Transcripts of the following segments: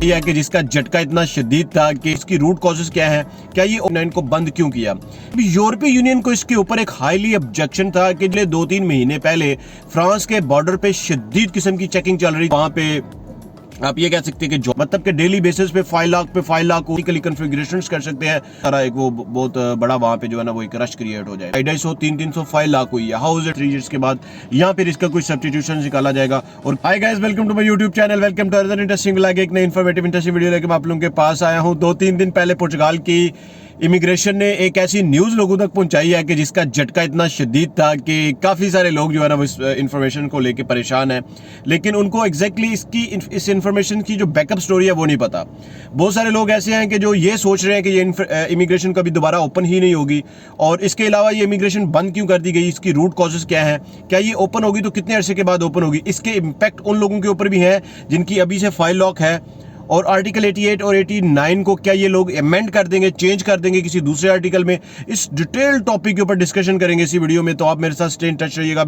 यह है कि जिसका झटका इतना शदीद था कि इसकी रूट कॉजेस क्या है, क्या ये OP9 को बंद क्यों किया। यूरोपीय यूनियन को इसके ऊपर एक हाईली ऑब्जेक्शन था कि 2-3 महीने पहले फ्रांस के बॉर्डर पे शदीद किस्म की चेकिंग चल रही, वहां पे आप ये कह सकते हैं कि जो मतलब के डेली बेसिस पे 5 लाख कॉन्फ़िगरेशंस कर सकते हैं। सारा एक वो बहुत बड़ा वहां पे जो है ना वो एक रश क्रिएट हो जाएगा। 250-300 5 लाख हुई है। हाउ इज इट 3 इयर्स के बाद यहाँ फिर इसका कुछ सब्स्टिट्यूशन निकाला जाएगा। और hi guys, welcome to my YouTube channel, welcome to other interesting vlog. एक नई इन्फॉर्मेटिव इंटरेस्टिंग वीडियो लेकर मैं आप लोगों के पास आया हूँ। 2-3 दिन पहले पुर्तगाल की इमिग्रेशन ने एक ऐसी न्यूज लोगों तक पहुंचाई है कि जिसका झटका इतना शदीद था कि काफी सारे लोग जो है ना वो इस इन्फॉर्मेशन को लेके परेशान है, लेकिन उनको एग्जैक्टली इस इन्फॉर्मेशन की जो बैकअप स्टोरी है वो नहीं पता। बहुत सारे लोग ऐसे हैं कि जो ये सोच रहे हैं कि ये इमिग्रेशन कभी दोबारा ओपन ही नहीं होगी, और इसके अलावा ये इमिग्रेशन बंद क्यों कर दी गई, इसकी रूट कॉजेस क्या है, क्या ये ओपन होगी तो कितने अरसे के बाद ओपन होगी, इसके इम्पैक्ट उन लोगों के ऊपर भी है जिनकी अभी से फाइल लॉक है, और आर्टिकल 88 और 89 को क्या ये लोग अमेंड कर देंगे, चेंज कर देंगे किसी दूसरे आर्टिकल में। इस डिटेल टॉपिक के ऊपर डिस्कशन करेंगे इसी वीडियो में, तो आप मेरे साथ स्टे इन टच रहिएगा।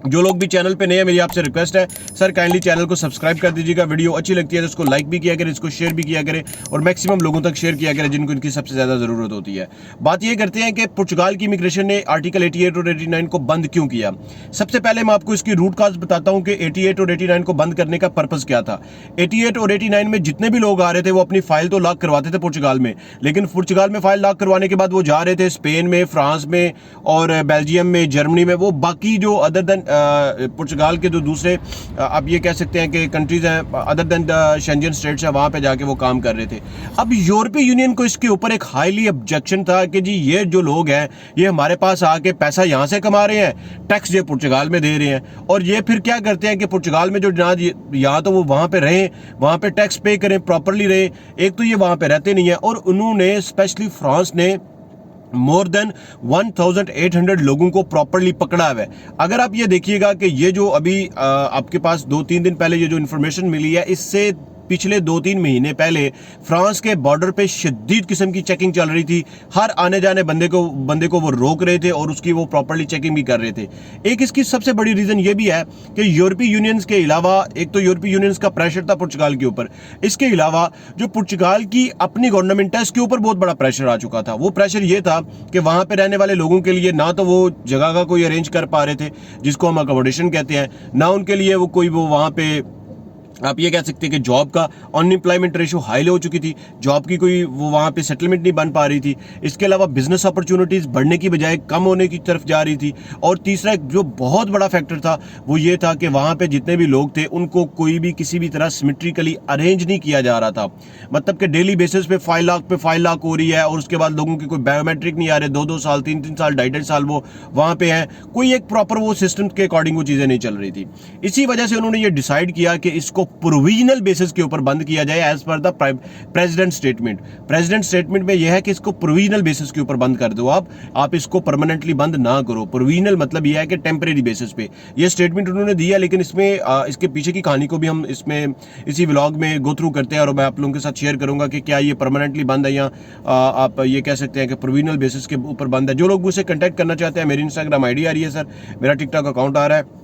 जो लोग भी चैनल पे नए हैं, मेरी आपसे रिक्वेस्ट है सर काइंडली चैनल को सब्सक्राइब कर दीजिएगा। वीडियो अच्छी लगती है तो इसको लाइक भी किया करें, इसको शेयर भी किया करें, और मैक्सिमम लोगों तक शेयर किया करें जिनको इनकी सबसे ज्यादा जरूरत होती है। बात ये करते हैं कि पुर्तगाल की इमिग्रेशन ने आर्टिकल 88 और 89 को बंद क्यों किया। सबसे पहले मैं आपको इसकी रूट कॉज बताता हूं कि 88 और 89 को बंद करने का पर्पज क्या था। 88 और 89 में जितने भी लोग आ रहे थे वो अपनी फाइल तो लॉक करवाते थे पुर्तगाल में, लेकिन पुर्तगाल में फाइल लॉक करवाने के बाद वो जा रहे थे स्पेन में, फ्रांस में और बेल्जियम में, जर्मनी में, वो बाकी जो अदर देन पुर्तगाल के जो दूसरे आप ये कह सकते हैं कि कंट्रीज हैं other than the Schengen states है, वहां पे जाके वो काम कर रहे थे। अब यूरोपीय यूनियन को इसके ऊपर एक हाईली ऑब्जेक्शन था कि जी ये जो लोग हैं ये हमारे पास आके पैसा यहां से कमा रहे हैं, टैक्स ये पुर्तगाल में दे रहे हैं, और ये फिर क्या करते हैं कि पुर्तगाल में जो या तो वो वहां पे रहें, वहां पे टैक्स पे करें, प्रॉपरली रहे, एक तो ये वहां पे रहते नहीं है, और उन्होंने स्पेशली फ्रांस ने मोर देन 1800 लोगों को प्रॉपरली पकड़ा हुआ है। अगर आप ये देखिएगा कि ये जो अभी आपके पास 2-3 दिन पहले ये जो इन्फॉर्मेशन मिली है, इससे पिछले 2-3 महीने पहले फ्रांस के बॉर्डर पे शदीद किस्म की चेकिंग चल रही थी। हर आने जाने बंदे को वो रोक रहे थे और उसकी वो प्रॉपरली चेकिंग भी कर रहे थे। एक इसकी सबसे बड़ी रीजन ये भी है कि यूरोपीय यूनियंस के अलावा, एक तो यूरोपीय यूनियंस का प्रेशर था पुर्तगाल के ऊपर, इसके अलावा जो पुर्तगाल की अपनी गवर्नमेंट है इसके ऊपर बहुत बड़ा प्रेशर आ चुका था। वो प्रेशर ये था कि वहां पे रहने वाले लोगों के लिए ना तो वो जगह का कोई अरेंज कर पा रहे थे जिसको हम अकोमोडेशन कहते हैं, ना उनके लिए वो कोई वो वहां पे आप ये कह सकते हैं कि जॉब का अनएम्प्लॉयमेंट रेशो हाई हो चुकी थी, जॉब की कोई वो वहाँ पे सेटलमेंट नहीं बन पा रही थी। इसके अलावा बिजनेस अपॉर्चुनिटीज़ बढ़ने की बजाय कम होने की तरफ जा रही थी। और तीसरा जो बहुत बड़ा फैक्टर था वो ये था कि वहाँ पे जितने भी लोग थे उनको कोई भी किसी भी तरह सिमेट्रिकली अरेंज नहीं किया जा रहा था। मतलब कि डेली बेसिस पे 5 लाख हो रही है, और उसके बाद लोगों के कोई बायोमेट्रिक नहीं आ रहे, 2-2 साल 3-3 साल 2.5 साल वो वहाँ पे हैं, कोई एक प्रॉपर वो सिस्टम के अकॉर्डिंग वो चीज़ें नहीं चल रही थी। इसी वजह से उन्होंने ये डिसाइड किया कि इसको प्रोविजनल बेसिस के ऊपर बंद किया जाए as per the president statement. President statement में यह है कि इसको प्रोविजनल बेसिस के ऊपर बंद कर दो, आप इसको परमानेंटली बंद ना करो। प्रोविजनल मतलब यह है कि टेम्परेरी बेसिस पे ये स्टेटमेंट उन्होंने दिया, लेकिन इसमें इसके पीछे की कहानी को भी हम इसमें इसी व्लॉग में गो थ्रू करते हैं, और मैं आप लोगों के साथ शेयर करूंगा कि क्या ये परमानेंटली बंद है या आप ये कह सकते हैं कि प्रोविजनल बेसिस के ऊपर बंद है। जो लोग मुझसे कंटेक्ट करना चाहते हैं, मेरी इंस्टाग्राम आईडी आ रही है सर, मेरा टिकटॉक अकाउंट आ रहा है,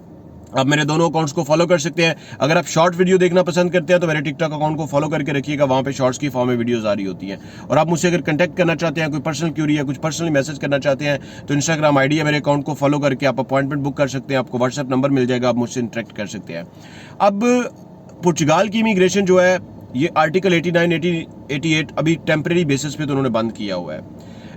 आप मेरे दोनों अकाउंट्स को फॉलो कर सकते हैं। अगर आप शॉर्ट वीडियो देखना पसंद करते हैं तो मेरे टिकटॉक अकाउंट को फॉलो करके रखिएगा, वहां पे शॉर्ट्स की फॉर्म में वीडियोस आ रही होती हैं। और आप मुझसे अगर कांटेक्ट करना चाहते हैं, कोई पर्सनल क्यूरी है, कुछ पर्सनली मैसेज करना चाहते हैं, तो इंस्टाग्राम आईडी है, मेरे अकाउंट को फॉलो करके आप अपॉइंटमेंट बुक कर सकते हैं, आपको व्हाट्सएप नंबर मिल जाएगा, आप मुझसे इंटरेक्ट कर सकते हैं। अब पुर्तगाल की इमिग्रेशन जो है ये आर्टिकल 88 अभी टेम्परेरी बेसिस पे तो उन्होंने बंद किया हुआ है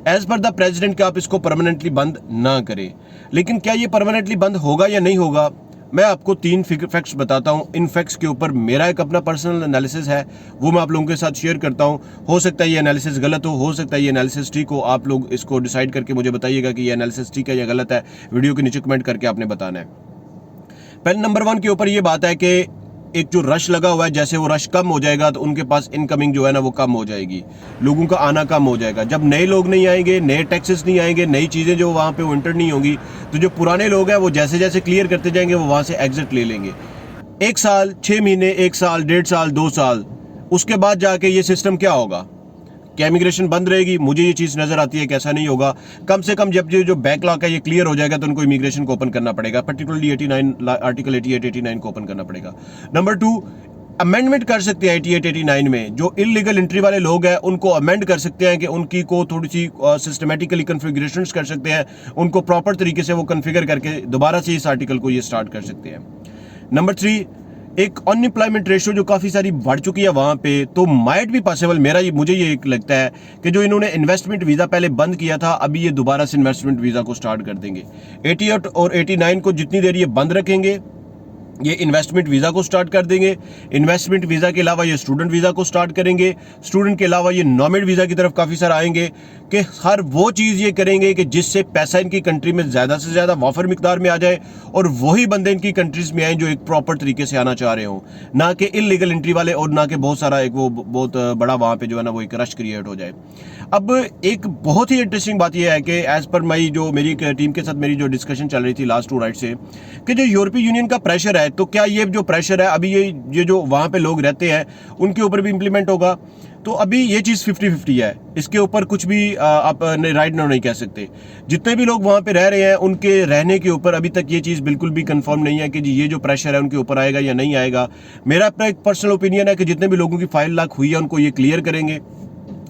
एज पर द प्रेसिडेंट कि आप इसको परमानेंटली बंद ना करें। लेकिन क्या ये परमानेंटली बंद होगा या नहीं होगा, मैं आपको 3 फैक्ट्स बताता हूं। इन फैक्ट्स के ऊपर मेरा एक अपना पर्सनल एनालिसिस है, वो मैं आप लोगों के साथ शेयर करता हूं। हो सकता है ये एनालिसिस गलत हो सकता है ये एनालिसिस ठीक हो। आप लोग इसको डिसाइड करके मुझे बताइएगा कि ये एनालिसिस ठीक है या गलत है। वीडियो के नीचे कमेंट करके आपने बताना है। पहले नंबर 1 के ऊपर ये बात है कि एक जो रश लगा हुआ है, जैसे वो रश कम हो जाएगा तो उनके पास इनकमिंग जो है ना वो कम हो जाएगी, लोगों का आना कम हो जाएगा। जब नए लोग नहीं आएंगे, नए टैक्सेस नहीं आएंगे, नई चीज़ें जो वहाँ पे वो एंटर नहीं होंगी, तो जो पुराने लोग हैं वो जैसे जैसे क्लियर करते जाएंगे वो वहाँ से एग्जिट ले लेंगे। 1 साल, 6 महीने, 1 साल, 1.5 साल, 2 साल, उसके बाद जाके ये सिस्टम क्या होगा, क्या इमिग्रेशन बंद रहेगी? मुझे ये चीज़ नज़र आती है कि ऐसा नहीं होगा। कम से कम जब जो बैकलॉग है ये क्लियर हो जाएगा तो उनको इमिग्रेशन को ओपन करना पड़ेगा, पर्टिकुलरली 89 आर्टिकल 88-89 को ओपन करना पड़ेगा। नंबर 2, अमेंडमेंट कर सकते हैं 88 89 में। जो इलीगल एंट्री वाले लोग हैं उनको अमेंड कर सकते हैं कि उनकी को थोड़ी सी सिस्टमेटिकली कन्फिगरेशंस कर सकते हैं, उनको प्रॉपर तरीके से वो कन्फिगर करके दोबारा से इस आर्टिकल को ये स्टार्ट कर सकते हैं। नंबर 3, एक अनएम्प्लॉयमेंट रेशियो जो काफ़ी सारी बढ़ चुकी है वहाँ पे, तो माइट भी पॉसिबल, मुझे ये एक लगता है कि जो इन्होंने इन्वेस्टमेंट वीज़ा पहले बंद किया था, अभी ये दोबारा से इन्वेस्टमेंट वीज़ा को स्टार्ट कर देंगे। 88 और 89 को जितनी देर ये बंद रखेंगे, ये इन्वेस्टमेंट वीज़ा को स्टार्ट कर देंगे। इन्वेस्टमेंट वीज़ा के अलावा ये स्टूडेंट वीज़ा को स्टार्ट करेंगे। स्टूडेंट के अलावा ये नॉमेड वीज़ा की तरफ काफ़ी सारा आएंगे कि हर वो चीज़ ये करेंगे कि जिससे पैसा इनकी कंट्री में ज़्यादा से ज़्यादा वाफर मिकदार में आ जाए और वही बंदे इनकी कंट्रीज़ में आए जो एक प्रॉपर तरीके से आना चाह रहे हों, ना कि इलीगल एंट्री वाले और ना कि बहुत सारा एक वो बहुत बड़ा वहाँ पे जो है ना वो एक रश क्रिएट हो जाए। अब एक बहुत ही इंटरेस्टिंग बात यह है कि एज़ पर मेरी टीम के साथ मेरी जो डिस्कशन चल रही थी लास्ट 2 नाइट से, कि जो यूरोपीय यूनियन का प्रेशर है, तो क्या ये जो प्रेशर है अभी ये जो वहाँ पे लोग रहते हैं उनके ऊपर भी इम्प्लीमेंट होगा? तो अभी ये चीज़ 50-50 है, इसके ऊपर कुछ भी आप राइट नो नहीं कह सकते। जितने भी लोग वहाँ पे रह रहे हैं उनके रहने के ऊपर अभी तक ये चीज़ बिल्कुल भी कंफर्म नहीं है कि जी ये जो प्रेशर है उनके ऊपर आएगा या नहीं आएगा। मेरा अपना एक पर्सनल ओपिनियन है कि जितने भी लोगों की फाइल लॉक हुई है उनको ये क्लियर करेंगे।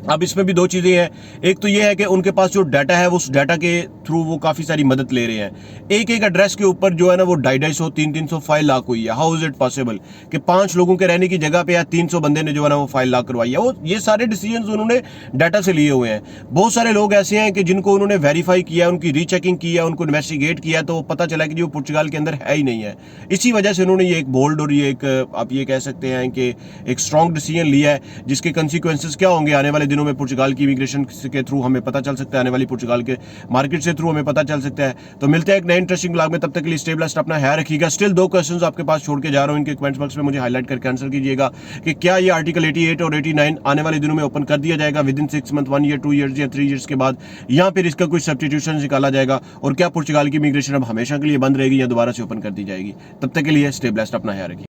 अब इसमें भी 2 चीज़ें हैं, एक तो ये है कि उनके पास जो डाटा है उस डाटा के थ्रू वो काफ़ी सारी मदद ले रहे हैं। एक एड्रेस के ऊपर जो है ना वो 250-200 300 फाइल लॉक हुई है। हाउ इज इट पॉसिबल कि 5 लोगों के रहने की जगह पे या 300 बंदे ने जो है ना वो फाइल लॉक करवाई है? वो ये सारे डिसीजंस उन्होंने डाटा से लिए हुए हैं। बहुत सारे लोग ऐसे हैं कि जिनको उन्होंने वेरीफाई किया, उनकी रीचेकिंग किया, उनको इन्वेस्टिगेट किया, तो पता चला कि जो पुर्तगाल के अंदर है ही नहीं है। इसी वजह से उन्होंने ये एक बोल्ड और ये एक आप ये कह सकते हैं कि एक स्ट्रॉन्ग डिसीजन लिया है, जिसके कंसिक्वेंसेस क्या होंगे आने वाले दिनों में पुर्तगाल की इमिग्रेशन के थ्रू हमें पता चल सकता है, आने वाली पुर्तगाल के मार्केट से थ्रू हमें पता चल सकता है। तो मिलते हैं एक नए इंटरेस्टिंग ब्लॉग में, तब तक के लिए स्टे ब्लेस्ड, अपना ख्याल रखिएगा। स्टिल 2 क्वेश्चंस आपके पास छोड़ के जा रहा हूं, इनके कमेंट्स बॉक्स में मुझे हाईलाइट करके आंसर कीजिएगा कि क्या ये आर्टिकल 88 और 89 आने वाले दिनों में ओपन कर दिया जाएगा with in 6 month, 1 year, 2 years या 3 ईयर्स के बाद, या फिर इसका कोई सब्स्टिट्यूशन निकाला जाएगा, और क्या पुर्तगाल की इमिग्रेशन अब हमेशा के लिए बंद रहेगी या दोबारा से ओपन कर दी जाएगी? तब तक के लिए स्टे ब्लेस्ड, अपना ख्याल रखिए।